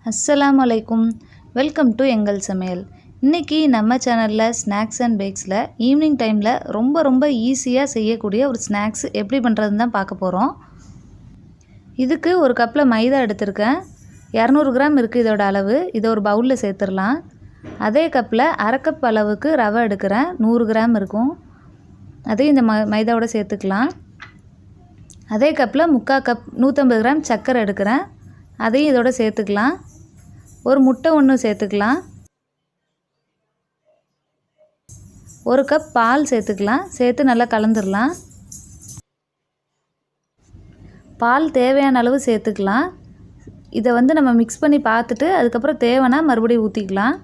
அஸ்ஸலாமு அலைக்கும். Welcome to எங்கள் சமையல். இன்றைக்கி நம்ம சேனலில் ஸ்நாக்ஸ் அண்ட் பேக்ஸில் ஈவினிங் டைமில் ரொம்ப ஈஸியாக செய்யக்கூடிய ஒரு ஸ்நாக்ஸ் எப்படி பண்ணுறதுன்னு தான் பார்க்க போகிறோம். இதுக்கு ஒரு கப்பில் மைதா எடுத்திருக்கேன். 200 கிராம் இருக்குது இதோட அளவு. இதை ஒரு பவுலில் சேர்த்துடலாம். அதே கப்பில் அரை கப் அளவுக்கு ரவை எடுக்கிறேன். 100 கிராம் இருக்கும். அதையும் இந்த மைதாவோட சேர்த்துக்கலாம். அதே கப்பில் 3/4 கப் 150 கிராம் சர்க்கரை எடுக்கிறேன். அதையும் இதோட சேர்த்துக்கலாம். ஒரு முட்டை ஒன்று சேர்த்துக்கலாம். ஒரு கப் பால் சேர்த்துக்கலாம். சேர்த்து நல்லா கலந்துடலாம். பால் தேவையான அளவு சேர்த்துக்கலாம். இதை நம்ம மிக்ஸ் பண்ணி பார்த்துட்டு அதுக்கப்புறம் தேவைன்னா மறுபடியும் ஊற்றிக்கலாம்.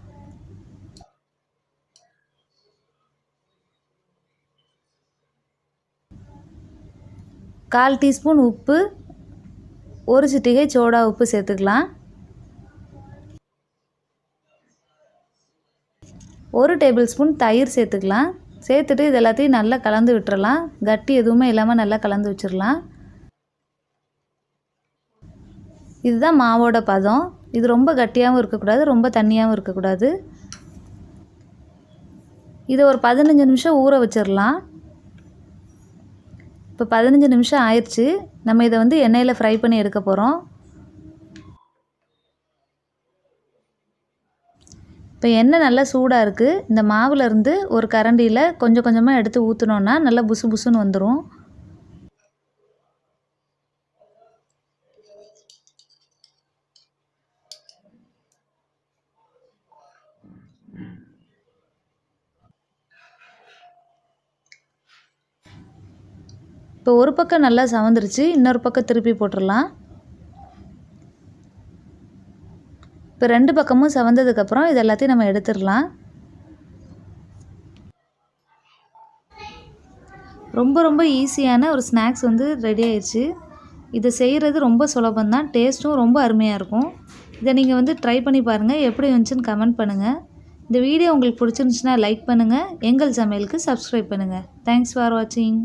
கால் டீஸ்பூன் உப்பு, ஒரு சிட்டிகை சோடா உப்பு சேர்த்துக்கலாம். 1 டேபிள் ஸ்பூன் தயிர் சேர்த்துக்கலாம். சேர்த்துட்டு இது எல்லாத்தையும் நல்லா கலந்து விட்டுறலாம். கட்டி எதுவுமே இல்லாமல் நல்லா கலந்து வச்சிடலாம். இதுதான் மாவோட பதம். இது ரொம்ப கட்டியாகவும் இருக்கக்கூடாது, ரொம்ப தண்ணியாகவும் இருக்கக்கூடாது. இதை ஒரு 15 நிமிஷம் ஊற வச்சிடலாம். இப்போ 15 நிமிஷம் ஆயிடுச்சு. நம்ம இதை எண்ணெயில் ஃப்ரை பண்ணி எடுக்க போகிறோம். இப்போ எண்ணெய் நல்லா சூடாக இருக்குது. இந்த மாவுலேருந்து ஒரு கரண்டியில் கொஞ்சம் கொஞ்சமாக எடுத்து ஊற்றினோன்னா நல்லா புசு புசுன்னு வந்துடும். இப்போ ஒரு பக்கம் நல்லா சவந்துருச்சு. இன்னொரு பக்கம் திருப்பி போட்டுடலாம். இப்போ 2 பக்கமும் சவந்ததுக்கப்புறம் இது எல்லாத்தையும் நம்ம எடுத்துடலாம். ரொம்ப ஈஸியான ஒரு ஸ்நாக்ஸ் ரெடி ஆயிடுச்சு. இதை செய்கிறது ரொம்ப சுலபந்தான். டேஸ்ட்டும் ரொம்ப அருமையாக இருக்கும். இதை நீங்கள் ட்ரை பண்ணி பாருங்கள். எப்படி வந்துச்சுன்னு கமெண்ட் பண்ணுங்கள். இந்த வீடியோ உங்களுக்கு பிடிச்சிருந்துச்சுன்னா லைக் பண்ணுங்கள். எங்கள் சமையலுக்கு சப்ஸ்கிரைப் பண்ணுங்கள். தேங்க்ஸ் ஃபார் வாட்சிங்.